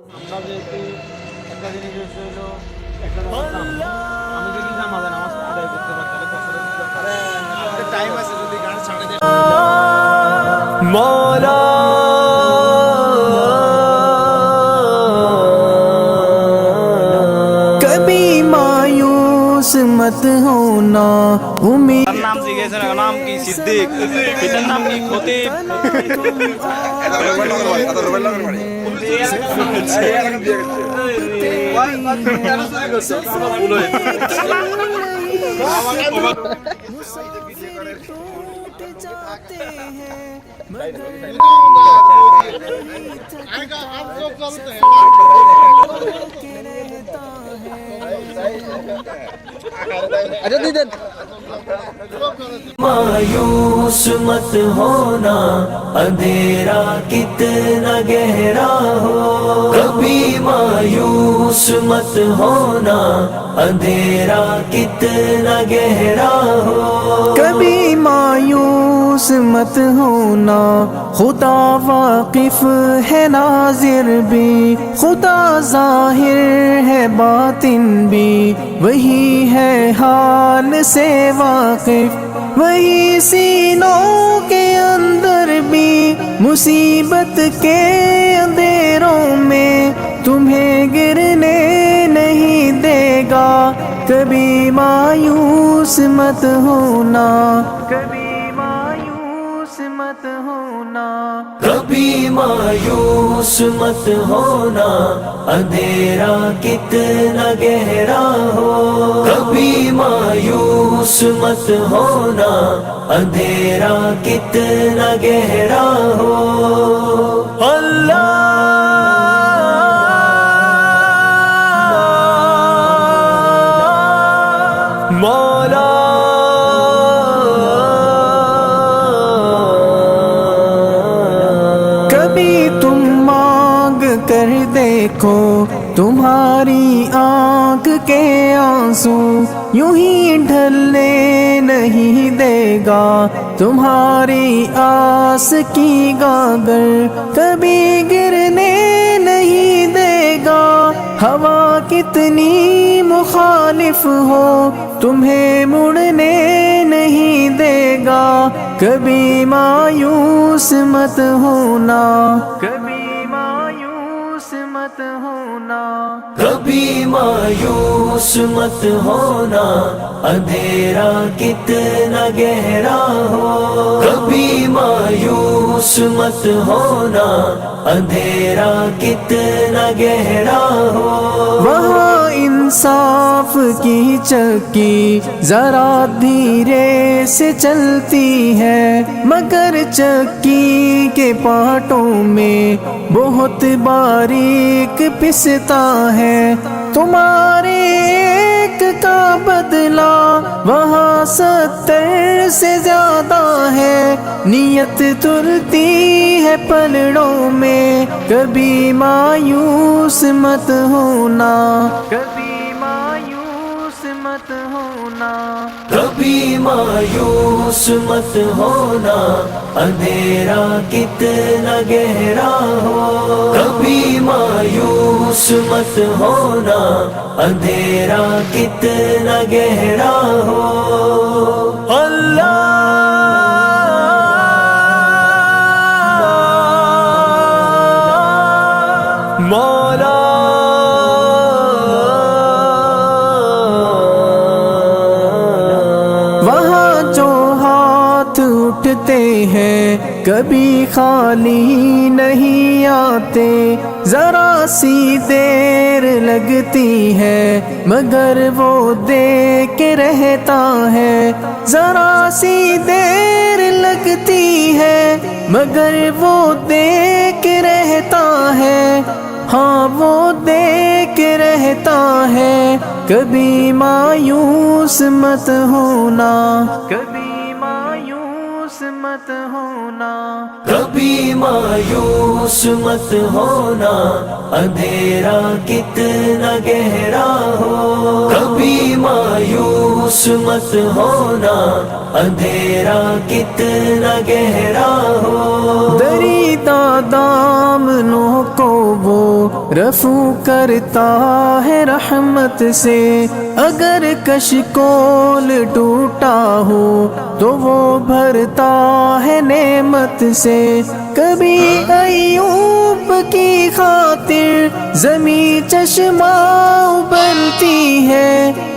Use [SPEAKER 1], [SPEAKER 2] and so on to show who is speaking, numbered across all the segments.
[SPEAKER 1] আমরা যেহেতু একটা জিনিস হইলো একটা আমি যদি নামাজে নামাজ আদায় করতে পারি তাহলে কত টাইম আছে যদি গান ছাড়ে দেয়
[SPEAKER 2] মৌলা कभी मायूस मत होना उम्मीद
[SPEAKER 1] তার নাম জিজ্ঞেস নাম কি সিদ্দিক পিতার নাম কি খতিব
[SPEAKER 2] मायूस मत होना अंधेरा कितना गहरा हो कभी मायूस मत होना अंधेरा कितना गहरा हो कभी मायूस मत होना खुदा वाकिफ है नाजिर भी खुदा जाहिर है बातिन भी वही है हाल से वाकिफ वही सीनों के अंदर भी मुसीबत के अंधेरों में तुम्हें गिरने नहीं देगा कभी मायूस मत होना कभी मायूस मत होना कभी मायूस मत होना अंधेरा कितना गहरा हो कभी मायूस मत होना अंधेरा कितना गहरा हो अल्लाह मौला कभी तुम मांग कर देखो तुम्हारी आंख के आंसू यूं ही ढलने नहीं देगा तुम्हारी आस की गागर कभी गिरने नहीं देगा हवा कितनी मुखालिफ हो तुम्हें मुड़ने नहीं देगा कभी मायूस मत होना कभी मायूस मत होना कभी मायूस मत होना अंधेरा कितना गहरा हो कभी मायूस मत होना अंधेरा कितना गहरा हो वहाँ इंसाफ की चक्की जरा धीरे से चलती है मगर चक्की के पाटों में बहुत बारीक पिसता है तुम्हारे एक का बदला वहाँ 70 से ज्यादा है नियत तुलती है पलड़ों में कभी मायूस मत होना कभी मायूस मत होना कभी मायूस मत होना अंधेरा कितना गहरा हो कभी मायूस मत होना अंधेरा कितना गहरा हो अल्लाह मौला वहाँ जो हाथ उठते हैं कभी खाली नहीं आते जरा सी देर लगती है मगर वो दे के रहता है जरा सी देर लगती है मगर वो दे के रहता है हाँ वो दे के रहता है कभी मायूस मत होना कभी मायूस मत मत होना, कभी मायूस मत होना, अंधेरा कितना गहरा हो, कभी मायूस मत होना, अंधेरा कितना गहरा हो। दरीदा दामनों को वो रफू करता है रहमत से, अगर कशकोल टूटा हो तो वो भरता है नेमत से। कभी अय्यूब की खातिर ज़मी चश्मा उबलती है,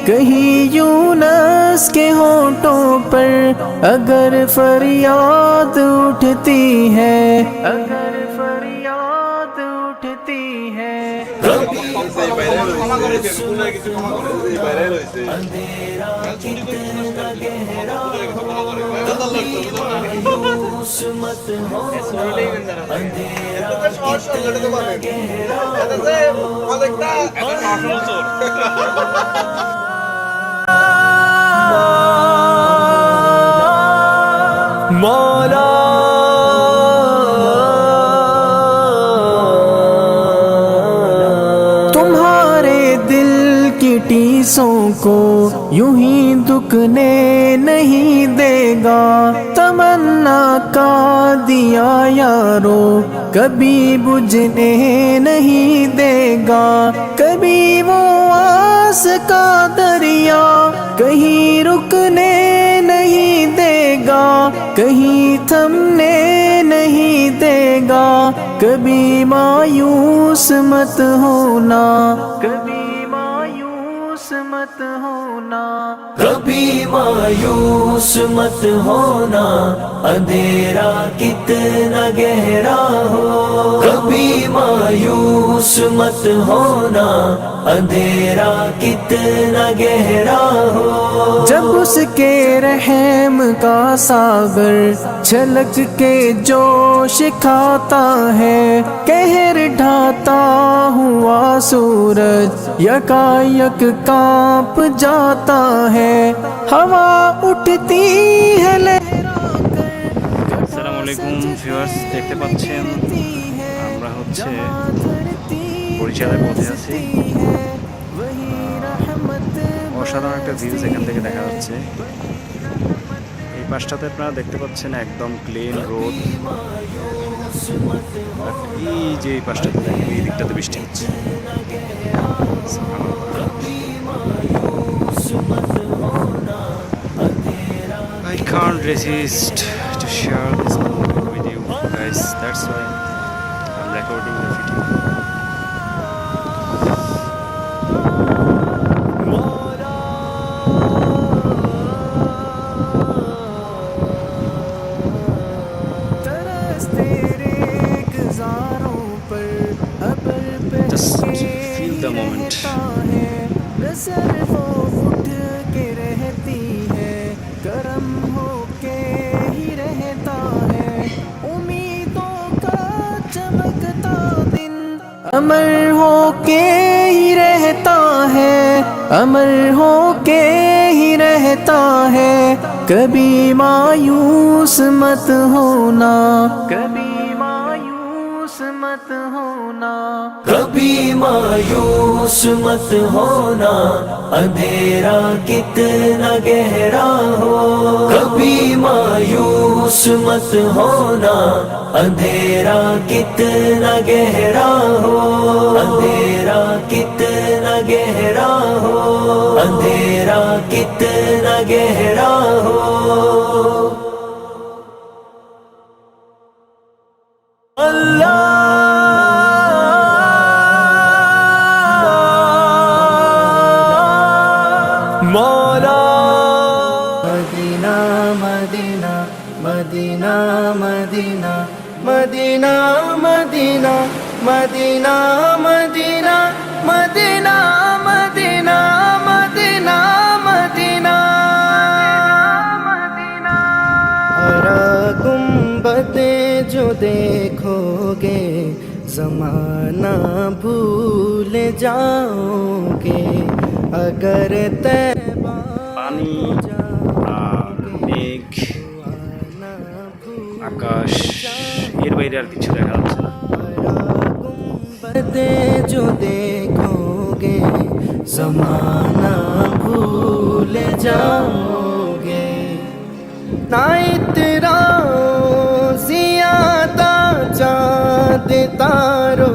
[SPEAKER 2] कहीं यूनस के होठों पर अगर फरियाद उठती है, अगर फरियाद उठती है। मौला तुम्हारे दिल की टीसों को यूं ही दुखने नहीं देगा, तमन्ना का दिया यारो कभी बुझने नहीं देगा। कभी वो आस का दरिया कहीं रुकने नहीं देगा, कहीं थमने नहीं देगा। कभी मायूस मत होना, कभी मायूस मत होना, कभी मायूस मत होना, अंधेरा कितना गहरा हो, कभी मायूस मत होना, अंधेरा कितना गहरा हो। जब उसके रहम का सागर छलक के जोश खाता है, कहर ढाता हुआ सूरज यकायक कांप जाता है, हवा उठती है
[SPEAKER 3] আসসালামু আলাইকুম ভিউয়ার্স, দেখতে পাচ্ছেন আমরা হচ্ছে বরিশালের পথে আছি। অসাধারণ একটা ভিউজ এখান থেকে দেখা যাচ্ছে। এই পাশটাতে আপনারা দেখতে পাচ্ছেন একদম ক্লিন রোড, এই যে এই পাশটাতে দেখেন এই দিকটাতে বৃষ্টি হচ্ছে। I can't resist to share this moment with you guys. That's why I'm recording the video. Just feel the moment.
[SPEAKER 2] उठ के रहती है, करम हो के ही रहता है, उम्मीदों का चमकता दिन अमर हो के ही रहता है, अमर हो के ही रहता है। कभी मायूस मत होना, कभी मायूस मत होना, कभी मायूस मत होना, अंधेरा कितना गहरा हो, कभी मायूस मत होना, अंधेरा कितना गहरा हो, अंधेरा कितना गहरा हो, अंधेरा कितना गहरा हो। मौला मदीना मदीना मदीना मदीना मदीना मदीना मदीना मदीना मदीना मदीना मदीना मदीना मदीना। हरा गुंबद जो देखोगे ज़माना भूल जाओगे, अगर
[SPEAKER 3] পানি আর মেঘ আকাশ, এর বাইরে আর কিছু দেখা যাচ্ছে না।
[SPEAKER 2] गुंबदे जो देखोगे जमाना भूल जाओगे ना इतराओ ज़ियादा चाँद तारो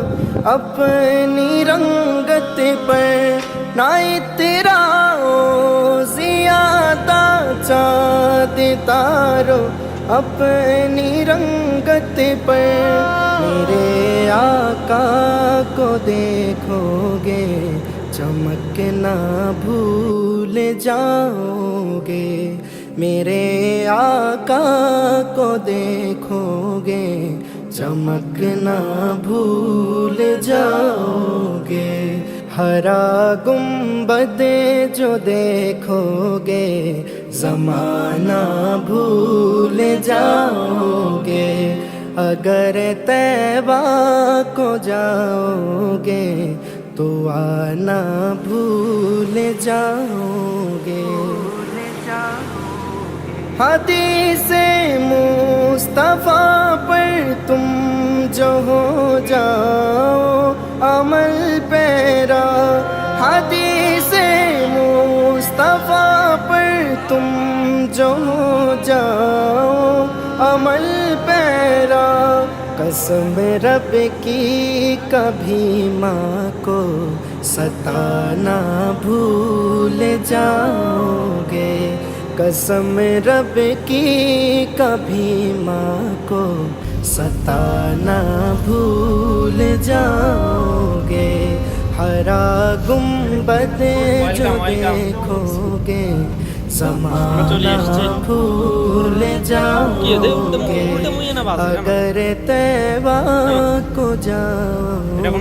[SPEAKER 2] अपनी रंगत पर ना इतराओ ज़ियादा चाँद तारो अपनी रंगत पर मेरे आका को देखोगे चमकना भूल जाओगे मेरे आका को देखोगे चमकना भूल जाओगे हरा गुंबद जो देखोगे ज़माना भूल जाओगे अगर तैबा को जाओगे तो आना भूल जाओगे हदीस मुस्तफ़ा पर तुम जो हो जाओ अमल पैरा हदीस मुस्तफ़ा पर तुम जो हो जाओ अमल पैरा कसम रब की कभी माँ को सताना भूल जाओगे कसम रब की कभी माँ को सताना भूल जाओगे हरा गुंबद जो देखोगे ज़माना भूल जाओगे अगर तैबा को जाओगे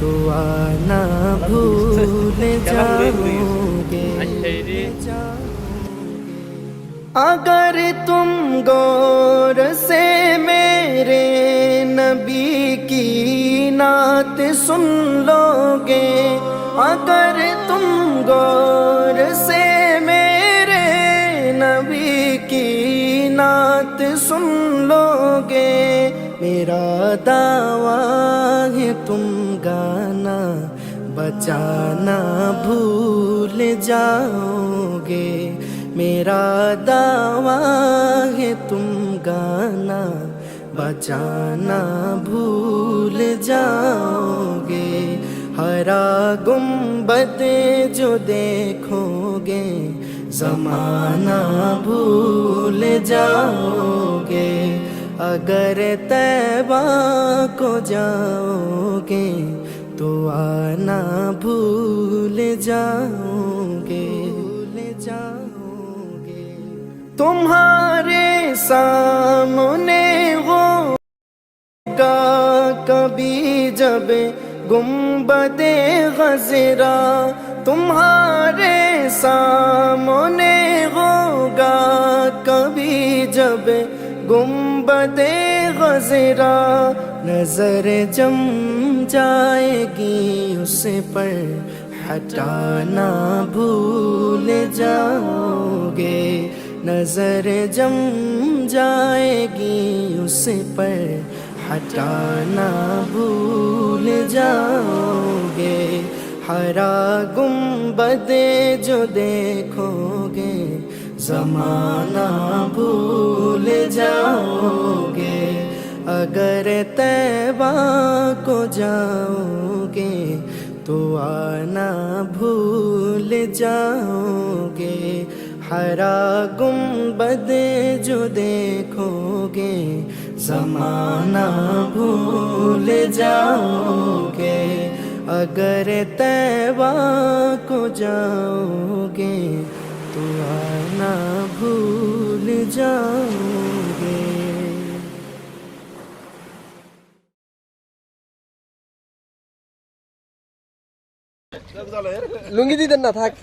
[SPEAKER 2] तो आना भूल जाओगे अगर तुम गौर से मेरे नबी की नात सुन लोगे अगर तुम गौर से मेरे नबी की नात सुन लोगे मेरा दावा है तुम गाना बजाना भूल जाओगे मेरा दावा है तुम गाना बजाना भूल जाओगे हरा गुंबद जो देखोगे ज़माना भूल जाओगे अगर तैबा को जाओगे तो आना भूल जाओगे तुम्हारे सामने होगा कभी जब गुंबदे गज़रा तुम्हारे सामने होगा कभी जब गुंबदे गज़रा नजर जम जाएगी उस पर हटाना भूल जाओगे नजर जम जाएगी उस पर हटाना भूल जाओगे हरा गुंबद जो देखोगे ज़माना भूल जाओगे अगर तैबा को जाओगे तो आना भूल जाओगे हरा गुंबद जो देखोगे ज़माना भूल जाओगे अगर तैबा को जाओगे तो आना भूल जाओगे
[SPEAKER 4] লুঙ্গি দিতেন না থাক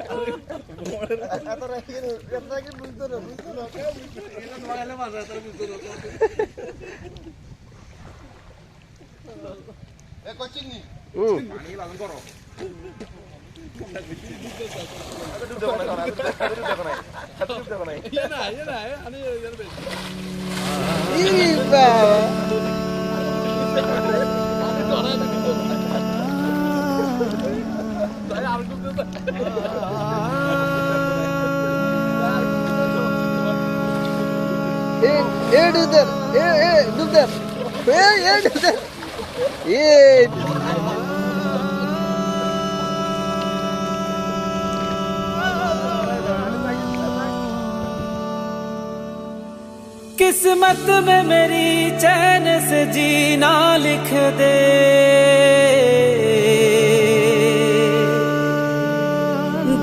[SPEAKER 2] किस्मत में मेरी चैन से जीना लिख दे,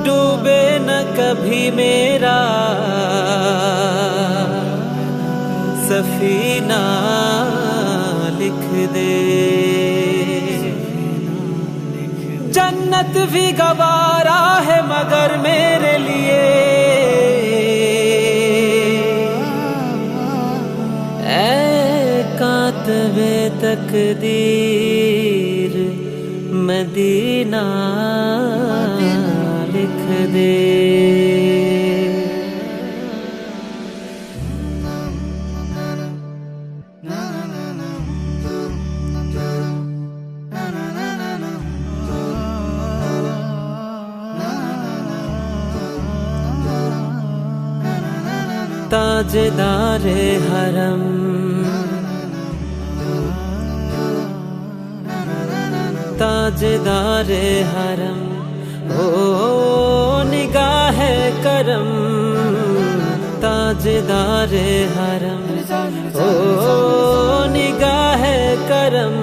[SPEAKER 2] डूबे न कभी मेरा सफीना लिख दे। जन्नत भी गवारा है मगर मेरे लिए कातबे तकदीर मदीना लिख दे। ताजदारे हरम ताजदारे हरम ओ निगाह करम, ताजदारे हरम ओ निगाह करम।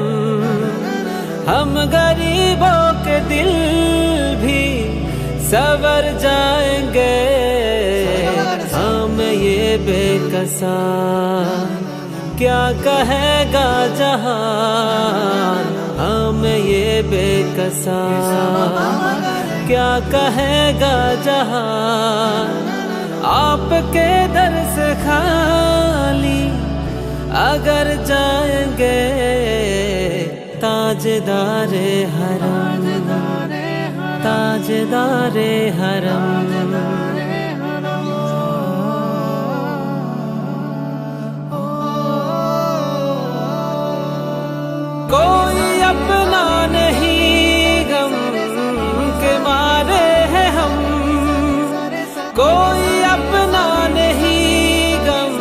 [SPEAKER 2] हम गरीबों के दिल भी सवर जाएंगे, हम ये बेकसा क्या कहेगा जहान, हम ये बेकसा क्या कहेगा जहान। आपके दर से खाली अगर जाएंगे, ताजदारे हरम ताजदारे हरम। कोई अपना नहीं गम के मारे हैं हम, कोई अपना नहीं गम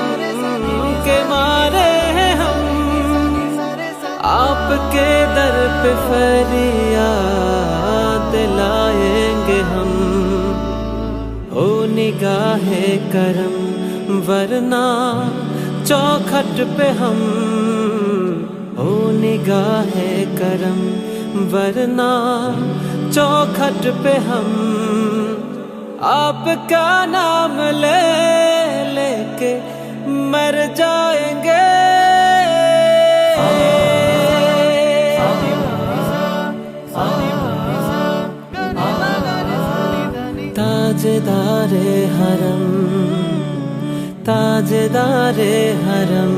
[SPEAKER 2] के मारे हैं हम। आपके दर पे फरियाद लाएंगे हम, हो निगाहे करम वरना चौखट पे हम, ओ निगाहे करम वरना चौखट पे हम। आपका नाम ले लेके मर जाएंगे, ताजदारे हरम ताजदारे हरम।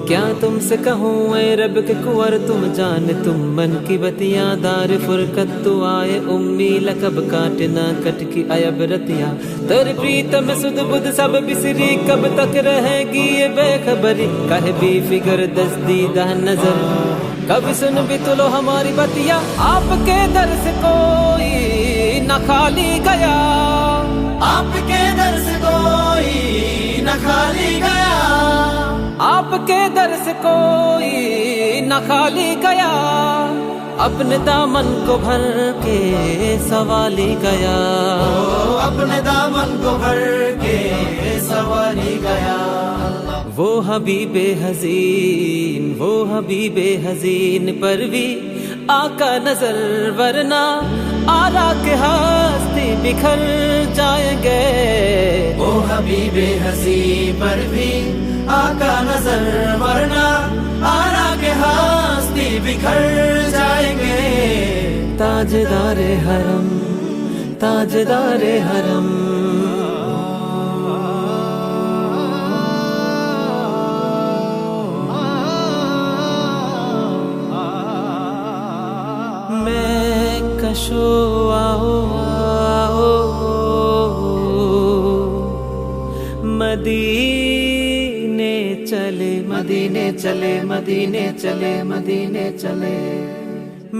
[SPEAKER 2] क्या तुमसे कहूँ ऐ रब के कुंवर तुम जान, तुम मन की बतियाँ दार फुरकत तू आए उम्मी लकब काटना कटकी अयब रतिया। तेरे प्रीतम सुध बुध सब बिसरी कब तक रहेगी ये बेखबरी। कहे भी फिगर दस्तीदा नजर कभी सुन भी तुलो हमारी बतिया। आपके दर से कोई न खाली गया, आपके दर से कोई न खाली गया, आपके दर से कोई न खाली गया। अपने दामन को भर के सवाली गया, अपने दामन को भर के सवाली गया। वो हबीबे हजीन वो हबीबे हजीन पर भी आका नजर वरना आरा के हस्ती बिखर जाएंगे। वो हबीबे हसी पर भी आका नजर वरना आरा के हस्ती बिखर जाएंगे। ताजदारे हरम ताजदारे हरम। मैं मदीने चले मदीने चले मदीने चले मदीने चले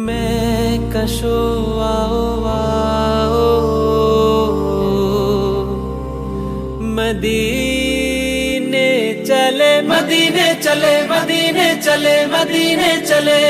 [SPEAKER 2] मैं कशो आओ आओ मदीने चले मदीने चले मदीने चले मदीने चले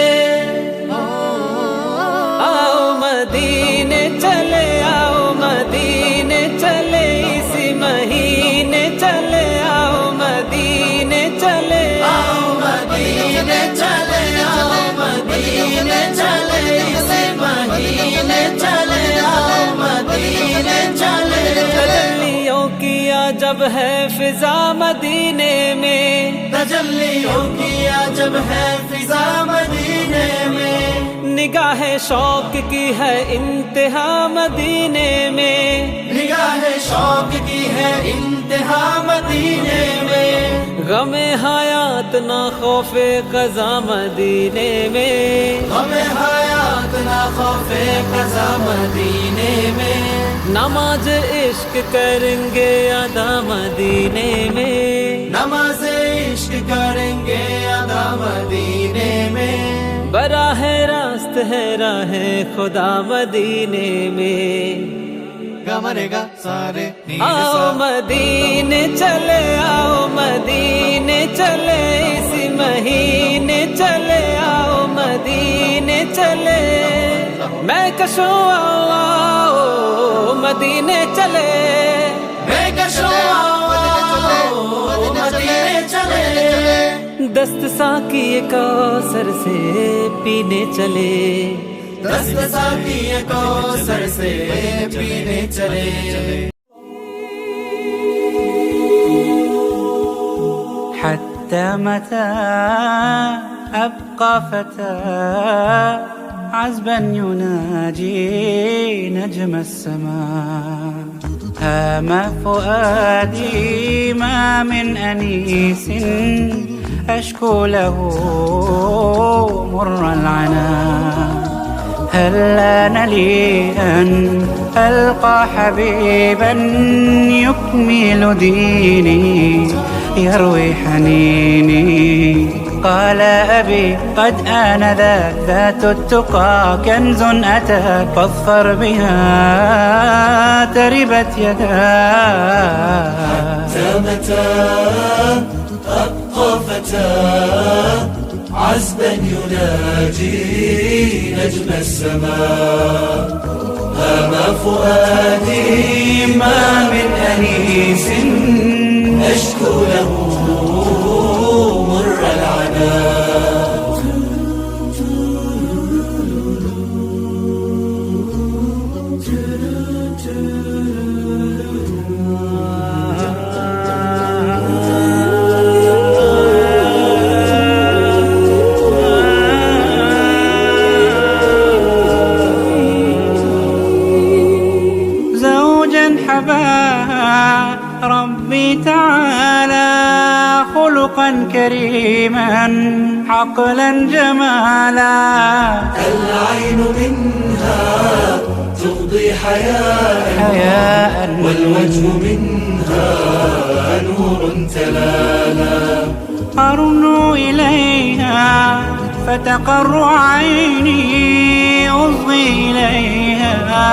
[SPEAKER 2] आओ मदीने चले आओ मदीने चले इसी महीने चले आओ मदीने चले आओ मदीने चले आओ मदीने चले इसी महीने चले आओ मदीने चले तजल्लियों किया जब है फिजा मदीने में तजल्लियों किया जब है फिजा मदीने में निगाह शौक की है इंतहा मदीने में निगाह शौक की है इंतहा मदीने में गमे हयात ना खौफे क़ज़ा मदीने में गमे हयात ना खौफे क़ज़ा मदीने में नमाज इश्क करेंगे अदा मदीने में नमाज इश्क करेंगे अदा मदीने में बराह रास्त है राह खुदा मदीने में गमरेगा सारे आओ मदीने चले आओ मदीने चले इसी महीने चले आओ मदीने चले मैं कशो आओ मदीने चले मैं कशो आओ मदीने चले दस्त साकी कौसर से पीने चले दस्त साकी कौसर से पीने चले
[SPEAKER 4] حتى متى أبقى فتى عذبا يناجي نجم السماء هام فؤادي ما من أنيس أشكو له مر العنا هل آن لي أن ألقى حبيبا يكمل ديني يروي حنيني قال أبي قد آن ذات التقى كنز أتاك فاظفر بها تربت يداك
[SPEAKER 5] حتى متى أبقى فتى عذبا يناجي نجم السماء هام فؤادي ما من أنيس أشكو له مر العنا
[SPEAKER 4] حباها ربي تعالى خلقا كريما عقلا جمالا
[SPEAKER 5] العين منها تغضي حياء والوجه منها نور تلالا
[SPEAKER 4] أرنو إليها فتقر عيني أصغي إليها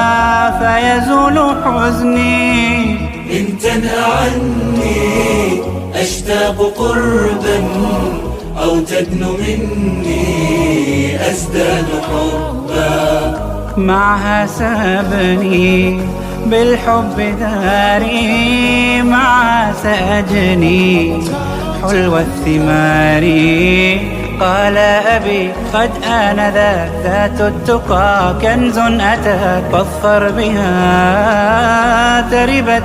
[SPEAKER 4] فيزول حزني
[SPEAKER 5] إن تنأ عني أشتاق قربا أو تدنو مني أزداد حبا
[SPEAKER 4] معها سابني بالحب داري معها سأجني حلو الثمار قال أبي قد آن ذات التقى كنز أتاك فاظفر بها تربت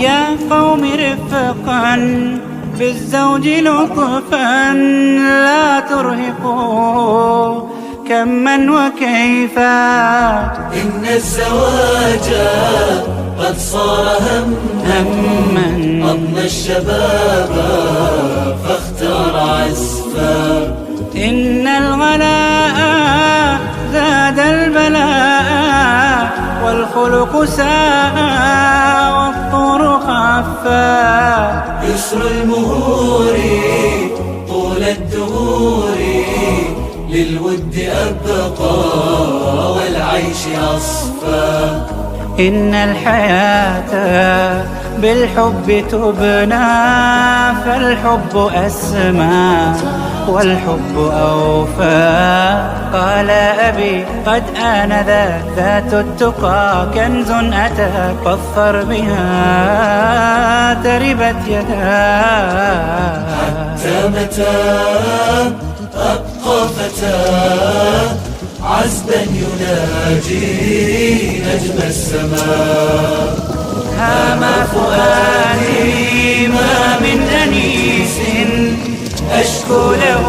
[SPEAKER 4] يا قوم رفقا بالزوج لطفا لا ترهقوا كما وكيفا.
[SPEAKER 5] إن الزواج قد صار هما أضنى الشباب فاختار عزفا.
[SPEAKER 4] إن الغلاء زاد البلاء والخلق ساء والطور خفا.
[SPEAKER 5] يسر المهور طول الدهور للود أبقى والعيش أصفى.
[SPEAKER 4] إن الحياة بالحب تبنى فالحب أسمى والحب أوفى. قال أبي قد آن ذات التقى كنز أتى فاظفر بها تربت يداك.
[SPEAKER 5] حتى متى أبقى فتى عزبا يناجي نجم السماء.
[SPEAKER 4] هام فؤادي ما من أنيس أشكو له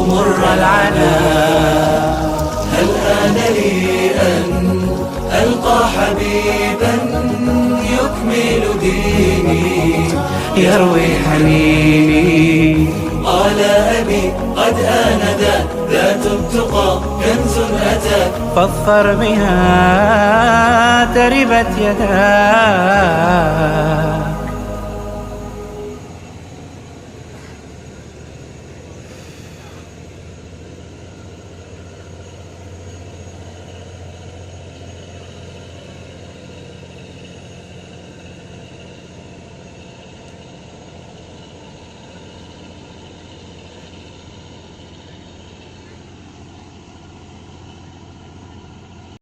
[SPEAKER 4] مر العناء.
[SPEAKER 5] هل آن لي أن ألقى حبيبا يكمل ديني
[SPEAKER 4] يروي حنيني.
[SPEAKER 5] قال أبي قد آن ذات التقى كنز أتى
[SPEAKER 4] فاظفر بها تربت يداك.